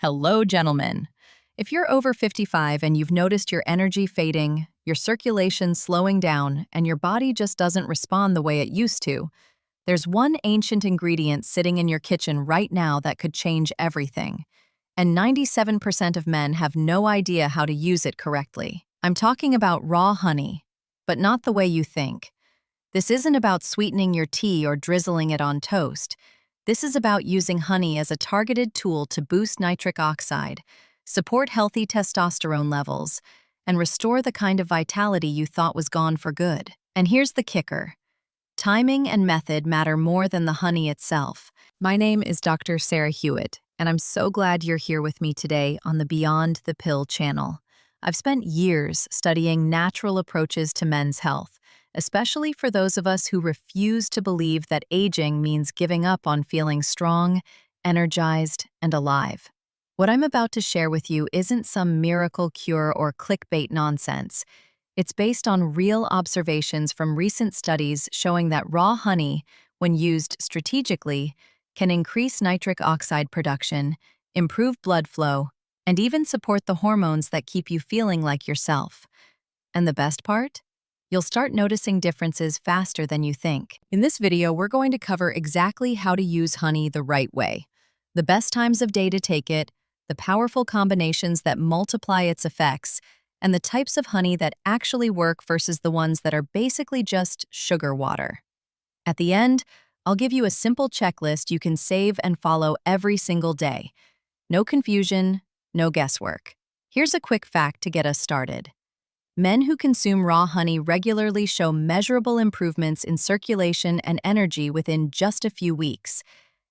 Hello, gentlemen. If you're over 55 and you've noticed your energy fading, your circulation slowing down, and your body just doesn't respond the way it used to, there's one ancient ingredient sitting in your kitchen right now that could change everything. And 97% of men have no idea how to use it correctly. I'm talking about raw honey, but not the way you think. This isn't about sweetening your tea or drizzling it on toast. This is about using honey as a targeted tool to boost nitric oxide, support healthy testosterone levels, and restore the kind of vitality you thought was gone for good. And here's the kicker. Timing and method matter more than the honey itself. My name is Dr. Sarah Hewitt, and I'm so glad you're here with me today on the Beyond the Pill channel. I've spent years studying natural approaches to men's health, especially for those of us who refuse to believe that aging means giving up on feeling strong, energized, and alive. What I'm about to share with you isn't some miracle cure or clickbait nonsense. It's based on real observations from recent studies showing that raw honey, when used strategically, can increase nitric oxide production, improve blood flow, and even support the hormones that keep you feeling like yourself. And the best part? You'll start noticing differences faster than you think. In this video, we're going to cover exactly how to use honey the right way, the best times of day to take it, the powerful combinations that multiply its effects, and the types of honey that actually work versus the ones that are basically just sugar water. At the end, I'll give you a simple checklist you can save and follow every single day. No confusion, no guesswork. Here's a quick fact to get us started. Men who consume raw honey regularly show measurable improvements in circulation and energy within just a few weeks.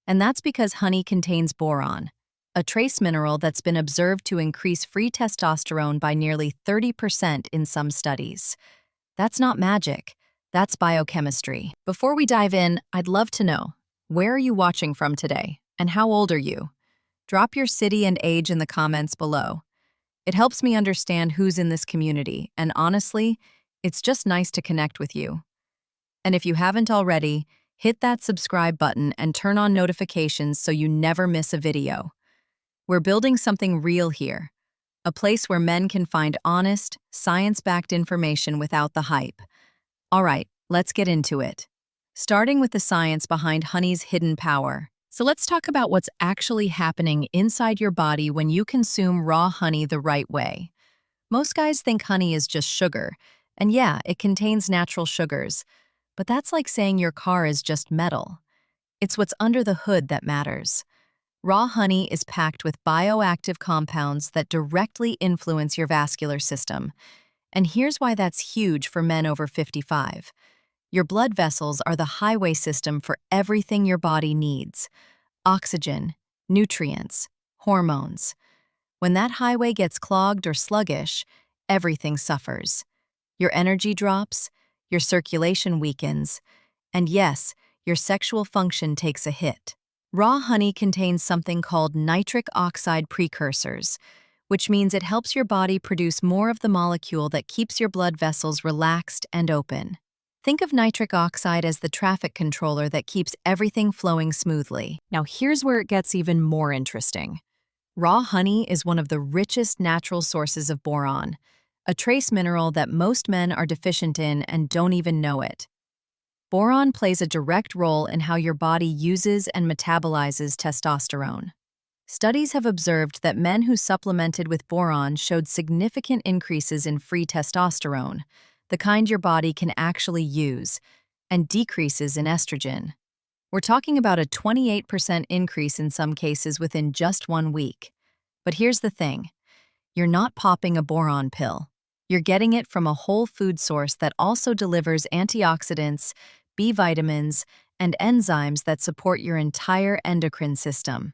And that's because honey contains boron, a trace mineral that's been observed to increase free testosterone by nearly 30% in some studies. That's not magic, that's biochemistry. Before we dive in, I'd love to know, where are you watching from today, and how old are you? Drop your city and age in the comments below. It helps me understand who's in this community, and honestly, it's just nice to connect with you. And if you haven't already, hit that subscribe button and turn on notifications so you never miss a video. We're building something real here, a place where men can find honest, science-backed information without the hype. All right, let's get into it. Starting with the science behind honey's hidden power. So let's talk about what's actually happening inside your body when you consume raw honey the right way. Most guys think honey is just sugar, and yeah, it contains natural sugars, but that's like saying your car is just metal. It's what's under the hood that matters. Raw honey is packed with bioactive compounds that directly influence your vascular system. And here's why that's huge for men over 55. Your blood vessels are the highway system for everything your body needs: oxygen, nutrients, hormones. When that highway gets clogged or sluggish, everything suffers. Your energy drops, your circulation weakens, and yes, your sexual function takes a hit. Raw honey contains something called nitric oxide precursors, which means it helps your body produce more of the molecule that keeps your blood vessels relaxed and open. Think of nitric oxide as the traffic controller that keeps everything flowing smoothly. Now here's where it gets even more interesting. Raw honey is one of the richest natural sources of boron, a trace mineral that most men are deficient in and don't even know it. Boron plays a direct role in how your body uses and metabolizes testosterone. Studies have observed that men who supplemented with boron showed significant increases in free testosterone, the kind your body can actually use, and decreases in estrogen. We're talking about a 28% increase in some cases within just 1 week. But here's the thing. You're not popping a boron pill. You're getting it from a whole food source that also delivers antioxidants, B vitamins, and enzymes that support your entire endocrine system.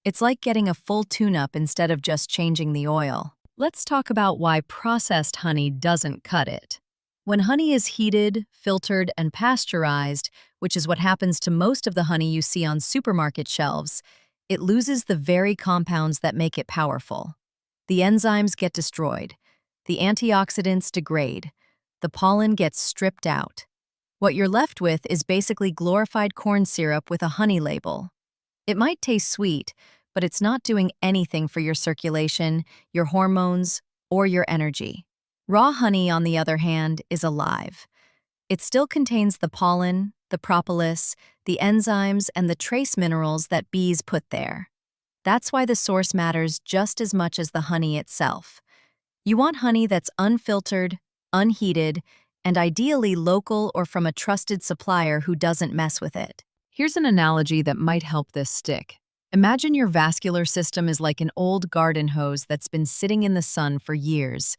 It's like getting a full tune-up instead of just changing the oil. Let's talk about why processed honey doesn't cut it. When honey is heated, filtered, and pasteurized, which is what happens to most of the honey you see on supermarket shelves, it loses the very compounds that make it powerful. The enzymes get destroyed, the antioxidants degrade, the pollen gets stripped out. What you're left with is basically glorified corn syrup with a honey label. It might taste sweet, but it's not doing anything for your circulation, your hormones, or your energy. Raw honey, on the other hand, is alive. It still contains the pollen, the propolis, the enzymes, and the trace minerals that bees put there. That's why the source matters just as much as the honey itself. You want honey that's unfiltered, unheated, and ideally local or from a trusted supplier who doesn't mess with it. Here's an analogy that might help this stick. Imagine your vascular system is like an old garden hose that's been sitting in the sun for years.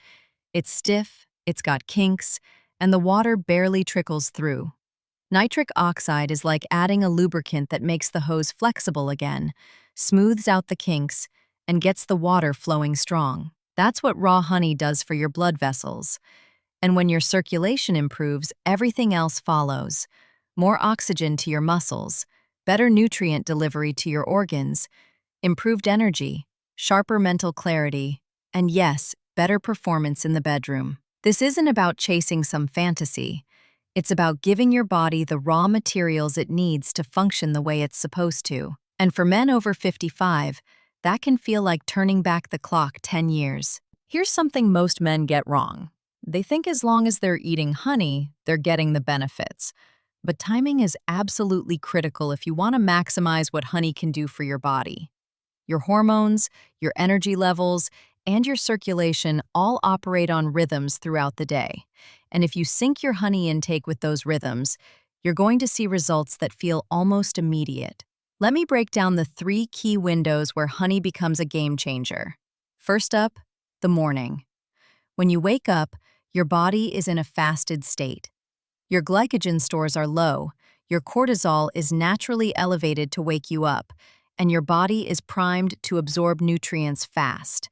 It's stiff, it's got kinks, and the water barely trickles through. Nitric oxide is like adding a lubricant that makes the hose flexible again, smooths out the kinks, and gets the water flowing strong. That's what raw honey does for your blood vessels. And when your circulation improves, everything else follows. More oxygen to your muscles, better nutrient delivery to your organs, improved energy, sharper mental clarity, and yes, better performance in the bedroom. This isn't about chasing some fantasy. It's about giving your body the raw materials it needs to function the way it's supposed to. And for men over 55, that can feel like turning back the clock 10 years. Here's something most men get wrong. They think as long as they're eating honey, they're getting the benefits. But timing is absolutely critical if you want to maximize what honey can do for your body. Your hormones, your energy levels, and your circulation all operate on rhythms throughout the day. And if you sync your honey intake with those rhythms, you're going to see results that feel almost immediate. Let me break down the 3 key windows where honey becomes a game changer. First up, the morning. When you wake up, your body is in a fasted state. Your glycogen stores are low, your cortisol is naturally elevated to wake you up, and your body is primed to absorb nutrients fast.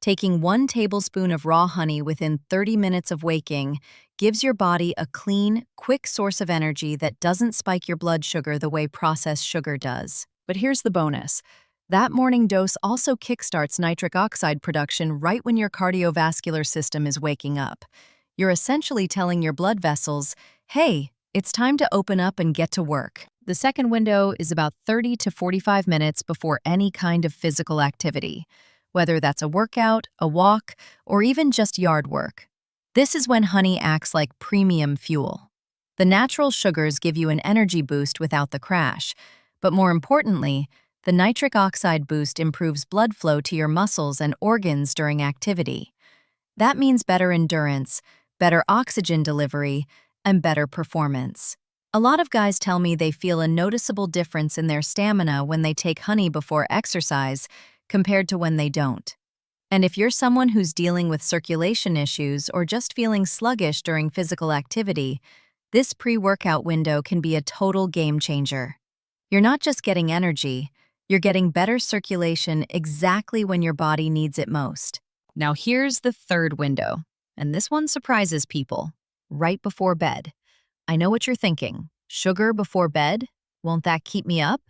Taking 1 tablespoon of raw honey within 30 minutes of waking gives your body a clean, quick source of energy that doesn't spike your blood sugar the way processed sugar does. But here's the bonus. That morning dose also kickstarts nitric oxide production right when your cardiovascular system is waking up. You're essentially telling your blood vessels, hey, it's time to open up and get to work. The second window is about 30 to 45 minutes before any kind of physical activity, whether that's a workout, a walk, or even just yard work. This is when honey acts like premium fuel. The natural sugars give you an energy boost without the crash, but more importantly, the nitric oxide boost improves blood flow to your muscles and organs during activity. That means better endurance, better oxygen delivery, and better performance. A lot of guys tell me they feel a noticeable difference in their stamina when they take honey before exercise compared to when they don't. And if you're someone who's dealing with circulation issues or just feeling sluggish during physical activity, this pre-workout window can be a total game changer. You're not just getting energy, you're getting better circulation exactly when your body needs it most. Now here's the third window, and this one surprises people. Right before bed. I know what you're thinking. Sugar before bed? Won't that keep me up?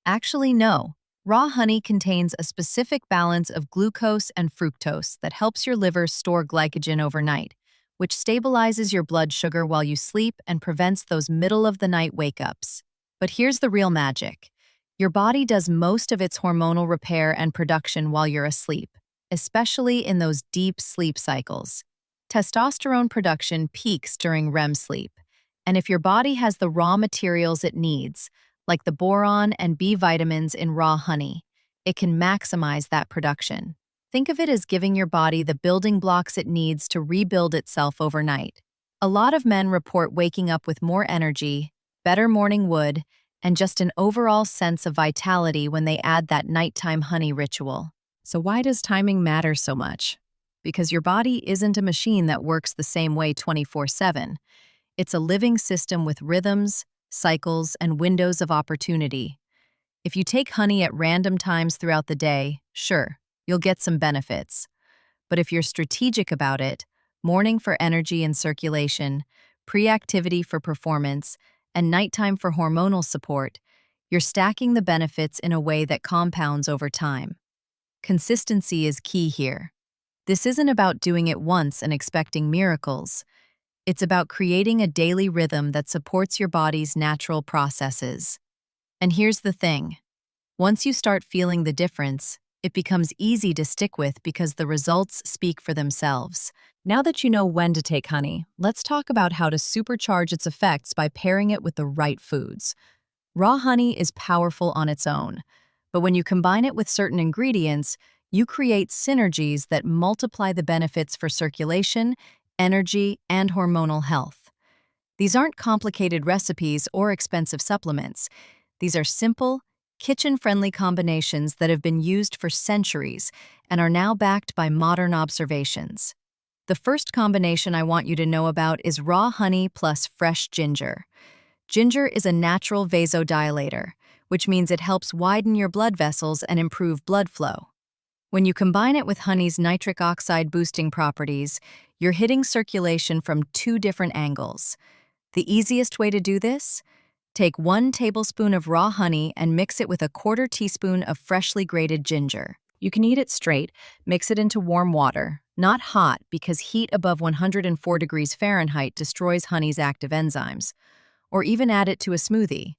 Actually, no. Raw honey contains a specific balance of glucose and fructose that helps your liver store glycogen overnight, which stabilizes your blood sugar while you sleep and prevents those middle-of-the-night wake-ups. But here's the real magic. Your body does most of its hormonal repair and production while you're asleep, especially in those deep sleep cycles. Testosterone production peaks during REM sleep, and if your body has the raw materials it needs, like the boron and B vitamins in raw honey, it can maximize that production. Think of it as giving your body the building blocks it needs to rebuild itself overnight. A lot of men report waking up with more energy, better morning wood, and just an overall sense of vitality when they add that nighttime honey ritual. So why does timing matter so much? Because your body isn't a machine that works the same way 24/7. It's a living system with rhythms, cycles, and windows of opportunity. If you take honey at random times throughout the day, sure, you'll get some benefits. But if you're strategic about it, morning for energy and circulation, pre-activity for performance, and nighttime for hormonal support, you're stacking the benefits in a way that compounds over time. Consistency is key here. This isn't about doing it once and expecting miracles. It's about creating a daily rhythm that supports your body's natural processes. And here's the thing. Once you start feeling the difference, it becomes easy to stick with because the results speak for themselves. Now that you know when to take honey, let's talk about how to supercharge its effects by pairing it with the right foods. Raw honey is powerful on its own, but when you combine it with certain ingredients, you create synergies that multiply the benefits for circulation, energy, and hormonal health. These aren't complicated recipes or expensive supplements. These are simple, kitchen-friendly combinations that have been used for centuries and are now backed by modern observations. The first combination I want you to know about is raw honey plus fresh ginger. Ginger is a natural vasodilator, which means it helps widen your blood vessels and improve blood flow. When you combine it with honey's nitric oxide boosting properties, you're hitting circulation from two different angles. The easiest way to do this? Take 1 tablespoon of raw honey and mix it with a 1/4 teaspoon of freshly grated ginger. You can eat it straight, mix it into warm water, not hot because heat above 104 degrees Fahrenheit destroys honey's active enzymes, or even add it to a smoothie.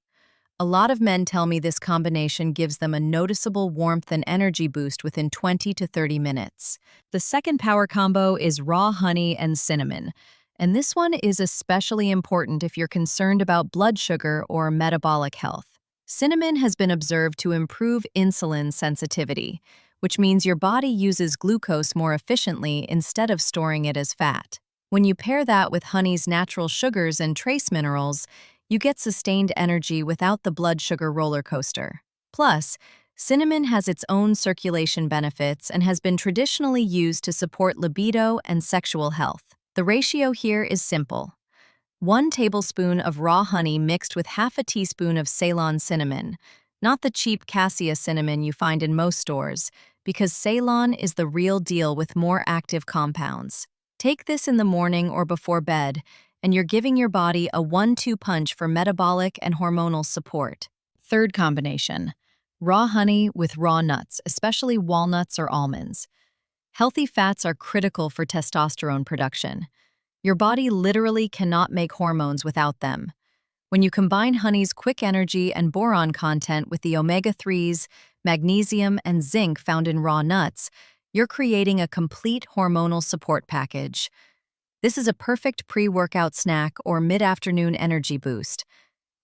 A lot of men tell me this combination gives them a noticeable warmth and energy boost within 20 to 30 minutes. The second power combo is raw honey and cinnamon. And this one is especially important if you're concerned about blood sugar or metabolic health. Cinnamon has been observed to improve insulin sensitivity, which means your body uses glucose more efficiently instead of storing it as fat. When you pair that with honey's natural sugars and trace minerals, you get sustained energy without the blood sugar roller coaster. Plus, cinnamon has its own circulation benefits and has been traditionally used to support libido and sexual health. The ratio here is simple. 1 tablespoon of raw honey mixed with 1/2 teaspoon of Ceylon cinnamon, not the cheap cassia cinnamon you find in most stores, because Ceylon is the real deal with more active compounds. Take this in the morning or before bed, and you're giving your body a 1-2 punch for metabolic and hormonal support. Third combination: raw honey with raw nuts, especially walnuts or almonds. Healthy fats are critical for testosterone production. Your body literally cannot make hormones without them. When you combine honey's quick energy and boron content with the omega-3s, magnesium, and zinc found in raw nuts, you're creating a complete hormonal support package. This is a perfect pre-workout snack or mid-afternoon energy boost.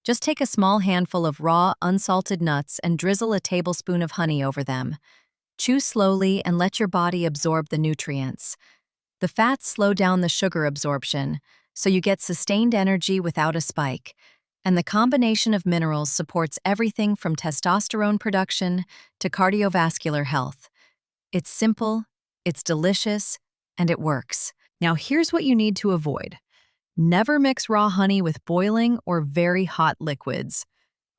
Just take a small handful of raw, unsalted nuts and drizzle a tablespoon of honey over them. Chew slowly and let your body absorb the nutrients. The fats slow down the sugar absorption, so you get sustained energy without a spike. And the combination of minerals supports everything from testosterone production to cardiovascular health. It's simple, it's delicious, and it works. Now here's what you need to avoid. Never mix raw honey with boiling or very hot liquids.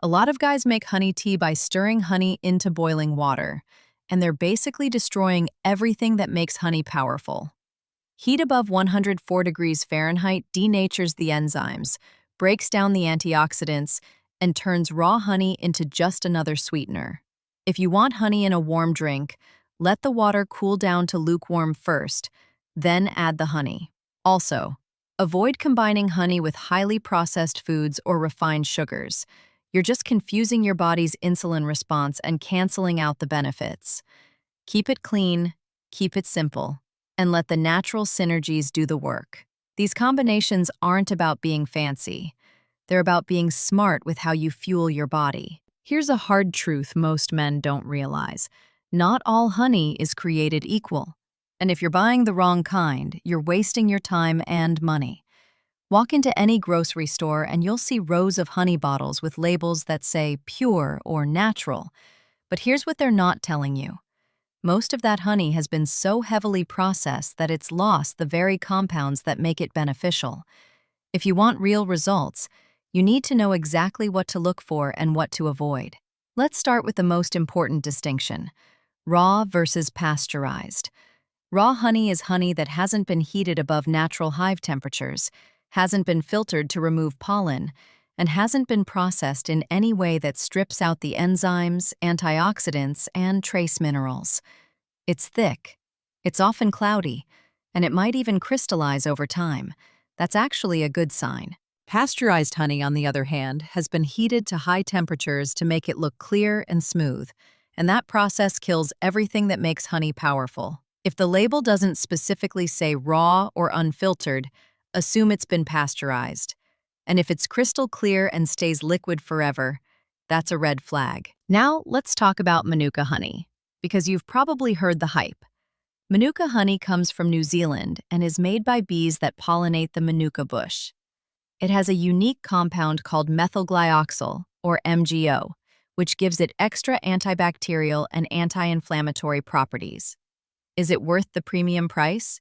A lot of guys make honey tea by stirring honey into boiling water, and they're basically destroying everything that makes honey powerful. Heat above 104 degrees Fahrenheit denatures the enzymes, breaks down the antioxidants, and turns raw honey into just another sweetener. If you want honey in a warm drink, let the water cool down to lukewarm first, then add the honey. Also, avoid combining honey with highly processed foods or refined sugars. You're just confusing your body's insulin response and canceling out the benefits. Keep it clean, keep it simple, and let the natural synergies do the work. These combinations aren't about being fancy. They're about being smart with how you fuel your body. Here's a hard truth most men don't realize. Not all honey is created equal. And if you're buying the wrong kind, you're wasting your time and money. Walk into any grocery store and you'll see rows of honey bottles with labels that say pure or natural. But here's what they're not telling you. Most of that honey has been so heavily processed that it's lost the very compounds that make it beneficial. If you want real results, you need to know exactly what to look for and what to avoid. Let's start with the most important distinction: raw versus pasteurized. Raw honey is honey that hasn't been heated above natural hive temperatures, hasn't been filtered to remove pollen, and hasn't been processed in any way that strips out the enzymes, antioxidants, and trace minerals. It's thick, it's often cloudy, and it might even crystallize over time. That's actually a good sign. Pasteurized honey, on the other hand, has been heated to high temperatures to make it look clear and smooth, and that process kills everything that makes honey powerful. If the label doesn't specifically say raw or unfiltered, assume it's been pasteurized. And if it's crystal clear and stays liquid forever, that's a red flag. Now, let's talk about Manuka honey, because you've probably heard the hype. Manuka honey comes from New Zealand and is made by bees that pollinate the Manuka bush. It has a unique compound called methylglyoxal, or MGO, which gives it extra antibacterial and anti-inflammatory properties. Is it worth the premium price?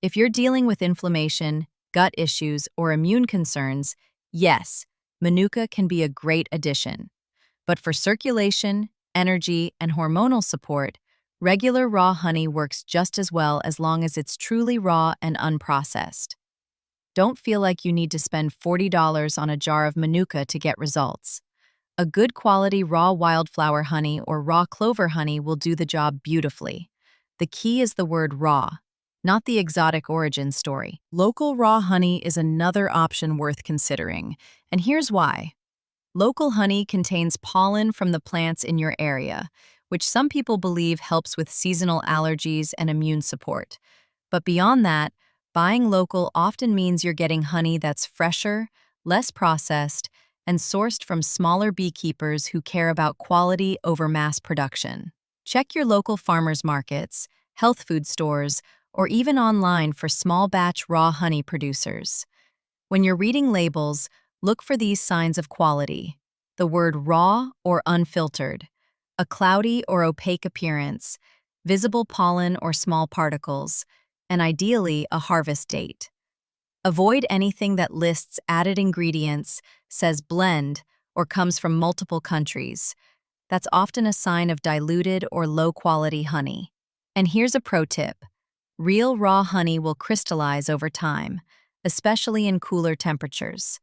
If you're dealing with inflammation, gut issues, or immune concerns, yes, Manuka can be a great addition. But for circulation, energy, and hormonal support, regular raw honey works just as well as long as it's truly raw and unprocessed. Don't feel like you need to spend $40 on a jar of Manuka to get results. A good quality raw wildflower honey or raw clover honey will do the job beautifully. The key is the word raw, not the exotic origin story. Local raw honey is another option worth considering, and here's why. Local honey contains pollen from the plants in your area, which some people believe helps with seasonal allergies and immune support. But beyond that, buying local often means you're getting honey that's fresher, less processed, and sourced from smaller beekeepers who care about quality over mass production. Check your local farmers markets, health food stores, or even online for small batch raw honey producers. When you're reading labels, look for these signs of quality: the word raw or unfiltered, a cloudy or opaque appearance, visible pollen or small particles, and ideally a harvest date. Avoid anything that lists added ingredients, says blend, or comes from multiple countries. That's often a sign of diluted or low-quality honey. And here's a pro tip. Real raw honey will crystallize over time, especially in cooler temperatures.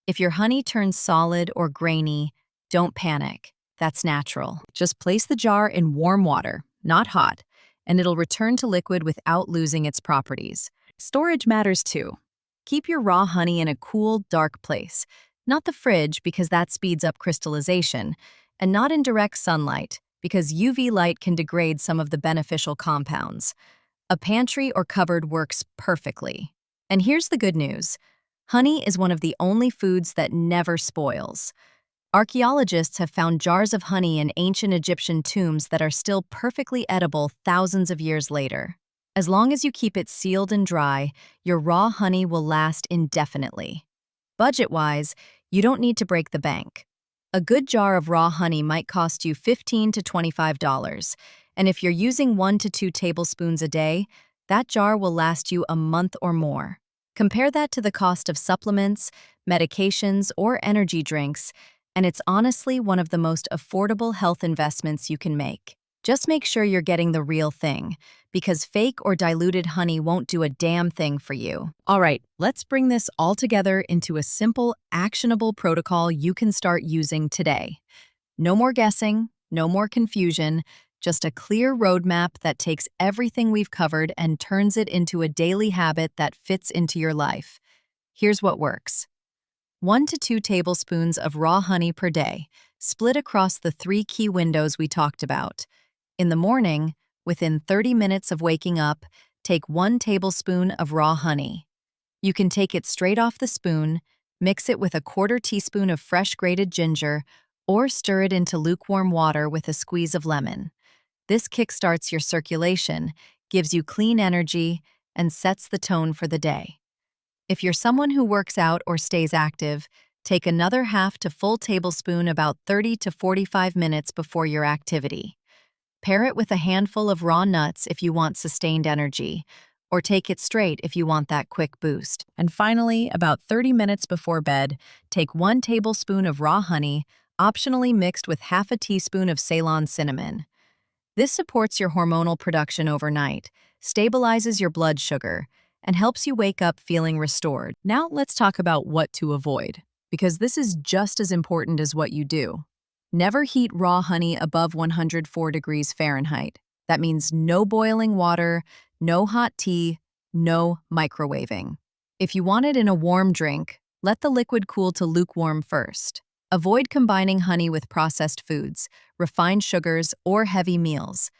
If your honey turns solid or grainy, don't panic. That's natural. Just place the jar in warm water, not hot, and it'll return to liquid without losing its properties. Storage matters too. Keep your raw honey in a cool, dark place, not the fridge because that speeds up crystallization, and not in direct sunlight because UV light can degrade some of the beneficial compounds. A pantry or cupboard works perfectly. And here's the good news. Honey is one of the only foods that never spoils. Archaeologists have found jars of honey in ancient Egyptian tombs that are still perfectly edible thousands of years later. As long as you keep it sealed and dry, your raw honey will last indefinitely. Budget-wise, you don't need to break the bank. A good jar of raw honey might cost you $15 to $25, and if you're using 1 to 2 tablespoons a day, that jar will last you a month or more. Compare that to the cost of supplements, medications, or energy drinks, and it's honestly one of the most affordable health investments you can make. Just make sure you're getting the real thing, because fake or diluted honey won't do a damn thing for you. All right, let's bring this all together into a simple, actionable protocol you can start using today. No more guessing, no more confusion, just a clear roadmap that takes everything we've covered and turns it into a daily habit that fits into your life. Here's what works. 1 to 2 tablespoons of raw honey per day, split across the 3 key windows we talked about. In the morning, within 30 minutes of waking up, take 1 tablespoon of raw honey. You can take it straight off the spoon, mix it with a 1/4 teaspoon of fresh grated ginger, or stir it into lukewarm water with a squeeze of lemon. This kickstarts your circulation, gives you clean energy, and sets the tone for the day. If you're someone who works out or stays active, take another half to full tablespoon about 30 to 45 minutes before your activity. Pair it with a handful of raw nuts if you want sustained energy, or take it straight if you want that quick boost. And finally, about 30 minutes before bed, take 1 tablespoon of raw honey, optionally mixed with half a teaspoon of Ceylon cinnamon. This supports your hormonal production overnight, stabilizes your blood sugar, and helps you wake up feeling restored. Now let's talk about what to avoid, because this is just as important as what you do. Never heat raw honey above 104 degrees Fahrenheit. That means no boiling water, no hot tea, no microwaving. If you want it in a warm drink, Let the liquid cool to lukewarm first. Avoid combining honey with processed foods, refined sugars, or heavy meals.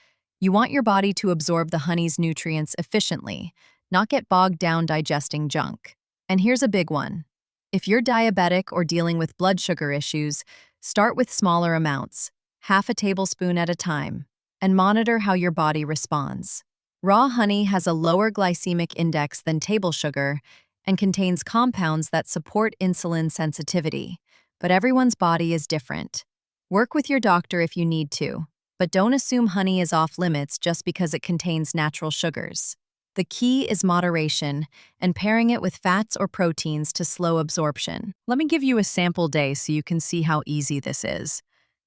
You want your body to absorb the honey's nutrients efficiently, not get bogged down digesting junk. And here's a big one. If you're diabetic or dealing with blood sugar issues, start with smaller amounts, half a tablespoon at a time, and monitor how your body responds. Raw honey has a lower glycemic index than table sugar and contains compounds that support insulin sensitivity, but everyone's body is different. Work with your doctor if you need to, but don't assume honey is off limits just because it contains natural sugars. The key is moderation and pairing it with fats or proteins to slow absorption. Let me give you a sample day so you can see how easy this is.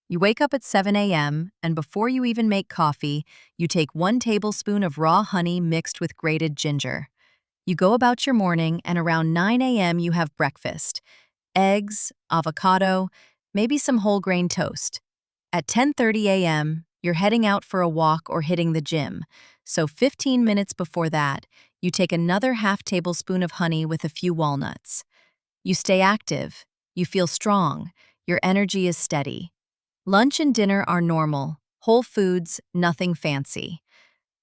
You wake up at 7 a.m., and before you even make coffee, you take 1 tablespoon of raw honey mixed with grated ginger. You go about your morning, and around 9 a.m. you have breakfast. Eggs, avocado, maybe some whole grain toast. At 10:30 a.m., you're heading out for a walk or hitting the gym. So 15 minutes before that, you take another half tablespoon of honey with a few walnuts. You stay active, you feel strong, your energy is steady. Lunch and dinner are normal, whole foods, nothing fancy.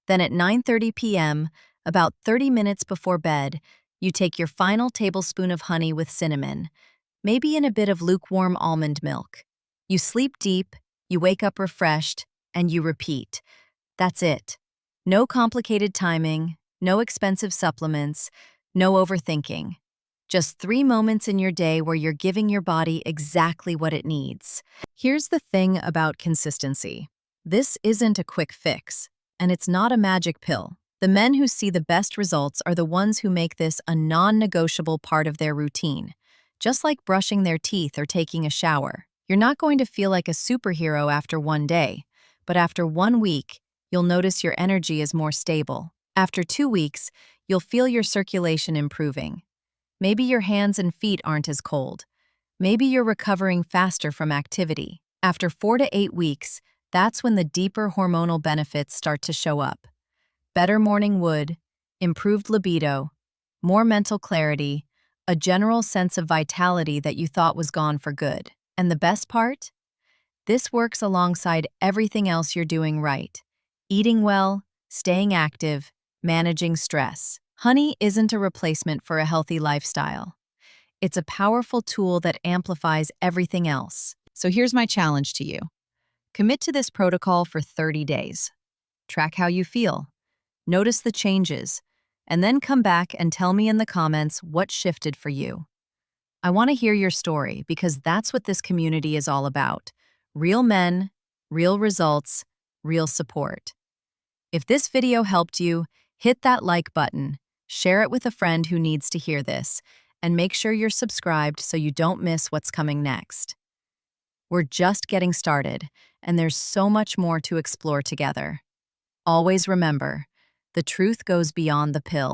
Then at 9:30 p.m., about 30 minutes before bed, you take your final tablespoon of honey with cinnamon, maybe in a bit of lukewarm almond milk. You sleep deep, you wake up refreshed, and you repeat. That's it. No complicated timing, no expensive supplements, no overthinking. Just 3 moments in your day where you're giving your body exactly what it needs. Here's the thing about consistency. This isn't a quick fix, and it's not a magic pill. The men who see the best results are the ones who make this a non-negotiable part of their routine. Just like brushing their teeth or taking a shower. You're not going to feel like a superhero after one day, but after 1 week, you'll notice your energy is more stable. After 2 weeks, you'll feel your circulation improving. Maybe your hands and feet aren't as cold. Maybe you're recovering faster from activity. After 4 to 8 weeks, that's when the deeper hormonal benefits start to show up. Better morning wood, improved libido, more mental clarity, a general sense of vitality that you thought was gone for good. And the best part? This works alongside everything else you're doing right. Eating well, staying active, managing stress. Honey isn't a replacement for a healthy lifestyle. It's a powerful tool that amplifies everything else. So here's my challenge to you. Commit to this protocol for 30 days. Track how you feel. Notice the changes, and then come back and tell me in the comments what shifted for you. I want to hear your story because that's what this community is all about. Real men, real results, real support. If this video helped you, hit that like button, share it with a friend who needs to hear this, and make sure you're subscribed so you don't miss what's coming next. We're just getting started, and there's so much more to explore together. Always remember, the truth goes beyond the pill.